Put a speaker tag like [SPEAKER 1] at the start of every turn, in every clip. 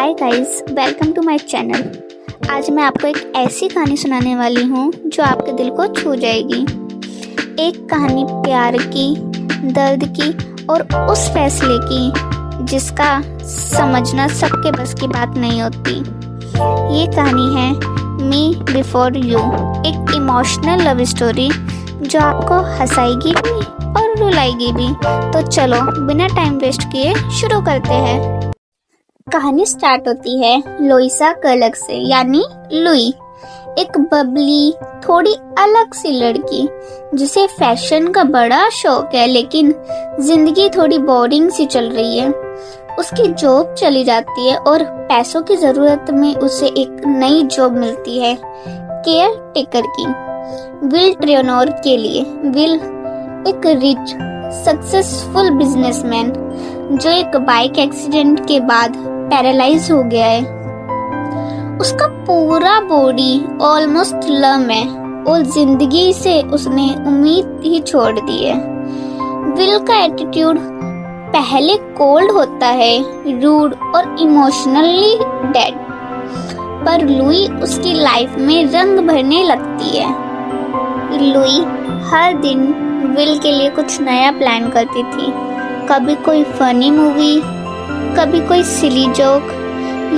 [SPEAKER 1] Hi guys, welcome to my channel. आज मैं आपको एक ऐसी कहानी सुनाने वाली हूँ जो आपके दिल को छू जाएगी। एक कहानी प्यार की, दर्द की और उस फैसले की जिसका समझना सबके बस की बात नहीं होती। ये कहानी है मी बिफोर यू, एक इमोशनल लव स्टोरी जो आपको हंसाएगी भी और रुलाएगी भी। तो चलो बिना टाइम वेस्ट किए शुरू करते हैं। कहानी स्टार्ट होती है लोइसा कर्लक से, यानी लुई, एक बबली, थोड़ी अलग सी लड़की जिसे फैशन का बड़ा शौक है, लेकिन जिंदगी थोड़ी बोरिंग सी चल रही है। उसकी जॉब चली जाती है और पैसों की जरूरत में उसे एक नई जॉब मिलती है केयर टेकर की, विल ट्रेनोर के लिए। विल एक रिच सक्सेसफुल बिजनेसमैन जो एक बाइक एक्सीडेंट के बाद पैरालाइज हो गया है। उसका पूरा बॉडी ऑलमोस्ट लम है और जिंदगी से उसने उम्मीद ही छोड़ दी है। विल का एटीट्यूड पहले कोल्ड होता है, रूड और इमोशनली डेड, पर लुई उसकी लाइफ में रंग भरने लगती है। लुई हर दिन विल के लिए कुछ नया प्लान करती थी, कभी कोई फनी मूवी, कभी कोई सिली जोक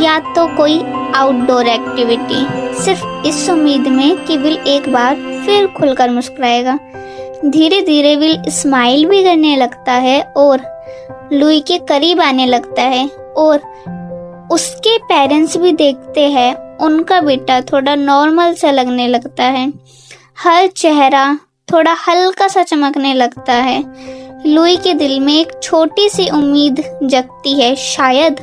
[SPEAKER 1] या तो कोई आउटडोर एक्टिविटी, सिर्फ इस उम्मीद में कि विल एक बार फिर खुलकर मुस्कुराएगा। धीरे धीरे विल स्माइल भी करने लगता है और लुई के करीब आने लगता है, और उसके पेरेंट्स भी देखते हैं उनका बेटा थोड़ा नॉर्मल सा लगने लगता है। हर चेहरा थोड़ा हल्का सा चमकने लगता है। लुई के दिल में एक छोटी सी उम्मीद जगती है, शायद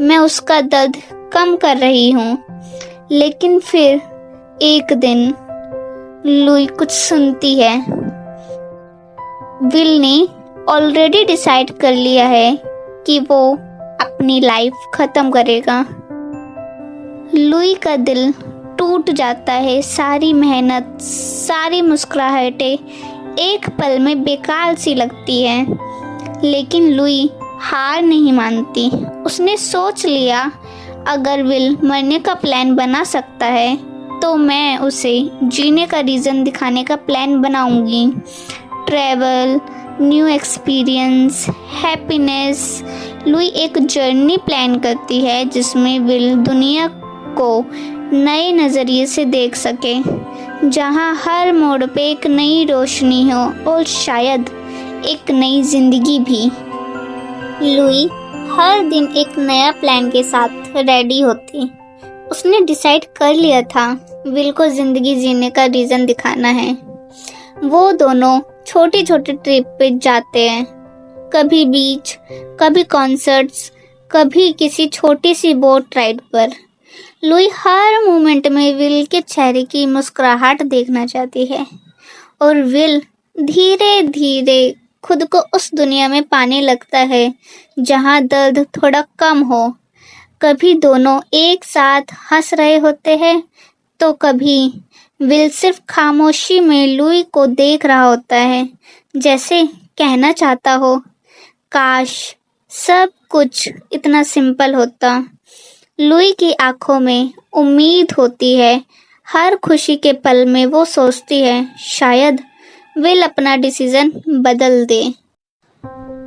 [SPEAKER 1] मैं उसका दर्द कम कर रही हूँ। लेकिन फिर एक दिन लुई कुछ सुनती है। विल ने ऑलरेडी डिसाइड कर लिया है कि वो अपनी लाइफ खत्म करेगा। लुई का दिल टूट जाता है। सारी मेहनत, सारी मुस्कुराहटें एक पल में बेकार सी लगती है, लेकिन लुई हार नहीं मानती। उसने सोच लिया, अगर विल मरने का प्लान बना सकता है तो मैं उसे जीने का रीज़न दिखाने का प्लान बनाऊंगी। Travel, new experience, happiness. Louis एक जर्नी प्लान करती है जिसमें विल दुनिया को नए नज़रिए से देख सके, जहाँ हर मोड़ पे एक नई रोशनी हो और शायद एक नई जिंदगी भी। लुई हर दिन एक नया प्लान के साथ रेडी होती। उसने डिसाइड कर लिया था विल को जिंदगी जीने का रीज़न दिखाना है। वो दोनों छोटी छोटी ट्रिप पे जाते हैं, कभी बीच, कभी कॉन्सर्ट्स, कभी किसी छोटी सी बोट राइड पर। लुई हर मोमेंट में विल के चेहरे की मुस्कुराहट देखना चाहती है, और विल धीरे धीरे खुद को उस दुनिया में पाने लगता है जहाँ दर्द थोड़ा कम हो। कभी दोनों एक साथ हंस रहे होते हैं तो कभी विल सिर्फ खामोशी में लुई को देख रहा होता है, जैसे कहना चाहता हो, काश सब कुछ इतना सिंपल होता। लुई की आंखों में उम्मीद होती है। हर खुशी के पल में वो सोचती है, शायद विल अपना डिसीजन बदल दे।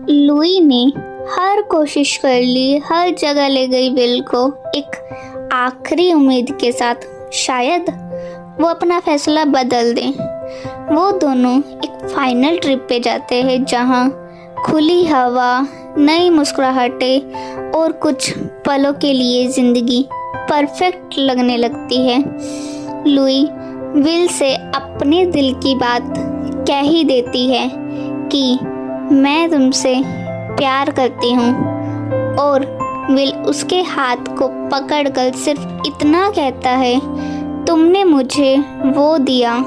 [SPEAKER 1] लुई ने हर कोशिश कर ली, हर जगह ले गई विल को एक आखिरी उम्मीद के साथ, शायद वो अपना फैसला बदल दे। वो दोनों एक फाइनल ट्रिप पे जाते हैं जहाँ खुली हवा, नई मुस्कुराहटें और कुछ पलों के लिए जिंदगी परफेक्ट लगने लगती है। लुई विल से अपने दिल की बात कह ही देती है कि मैं तुमसे प्यार करती हूँ, और विल उसके हाथ को पकड़कर सिर्फ इतना कहता है, तुमने मुझे वो दिया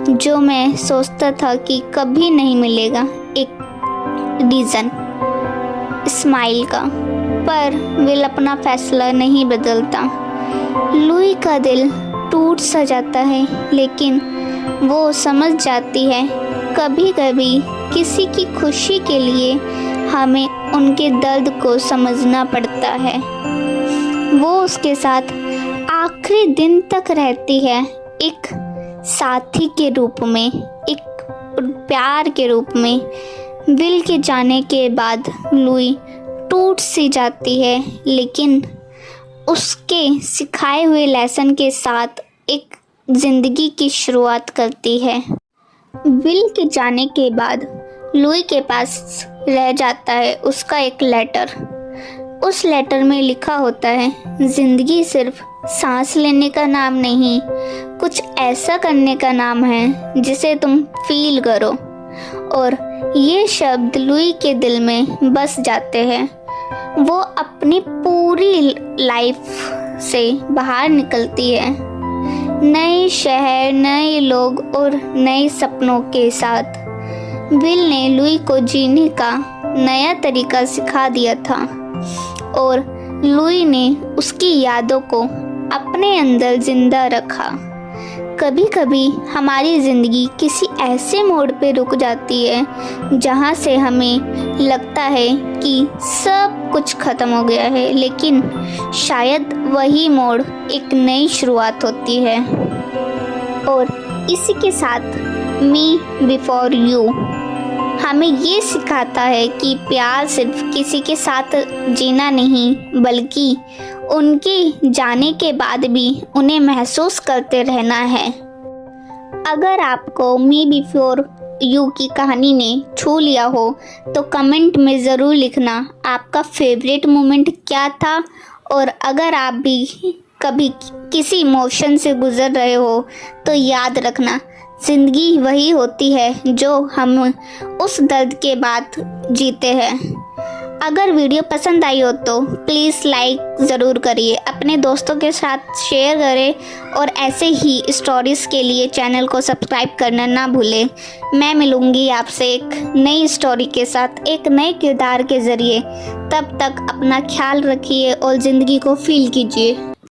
[SPEAKER 1] जो मैं सोचता था कि कभी नहीं मिलेगा, एक रीज़न, स्माइल का। पर विल अपना फैसला नहीं बदलता। लुई का दिल टूट सा जाता है, लेकिन वो समझ जाती है कभी कभी किसी की खुशी के लिए हमें उनके दर्द को समझना पड़ता है। वो उसके साथ आखिरी दिन तक रहती है, एक साथी के रूप में, एक प्यार के रूप में। विल के जाने के बाद लुई टूट सी जाती है, लेकिन उसके सिखाए हुए लेसन के साथ एक ज़िंदगी की शुरुआत करती है। विल के जाने के बाद लुई के पास रह जाता है उसका एक लेटर। उस लेटर में लिखा होता है, ज़िंदगी सिर्फ सांस लेने का नाम नहीं, कुछ ऐसा करने का नाम है जिसे तुम फील करो। और ये शब्द लुई के दिल में बस जाते हैं। वो अपनी पूरी लाइफ से बाहर निकलती है, नए शहर, नए लोग और नए सपनों के साथ। विल ने लुई को जीने का नया तरीका सिखा दिया था और लुई ने उसकी यादों को अपने अंदर जिंदा रखा। कभी कभी हमारी ज़िंदगी किसी ऐसे मोड़ पे रुक जाती है जहाँ से हमें लगता है कि सब कुछ ख़त्म हो गया है, लेकिन शायद वही मोड़ एक नई शुरुआत होती है। और इसी के साथ मी बिफोर यू हमें ये सिखाता है कि प्यार सिर्फ किसी के साथ जीना नहीं, बल्कि उनके जाने के बाद भी उन्हें महसूस करते रहना है। अगर आपको मी बिफोर यू की कहानी ने छू लिया हो तो कमेंट में ज़रूर लिखना आपका फेवरेट मोमेंट क्या था। और अगर आप भी कभी किसी इमोशन से गुज़र रहे हो तो याद रखना, ज़िंदगी वही होती है जो हम उस दर्द के बाद जीते हैं। अगर वीडियो पसंद आई हो तो प्लीज़ लाइक ज़रूर करिए, अपने दोस्तों के साथ शेयर करें और ऐसे ही स्टोरीज़ के लिए चैनल को सब्सक्राइब करना ना भूलें। मैं मिलूँगी आपसे एक नई स्टोरी के साथ, एक नए किरदार के ज़रिए। तब तक अपना ख्याल रखिए और ज़िंदगी को फील कीजिए।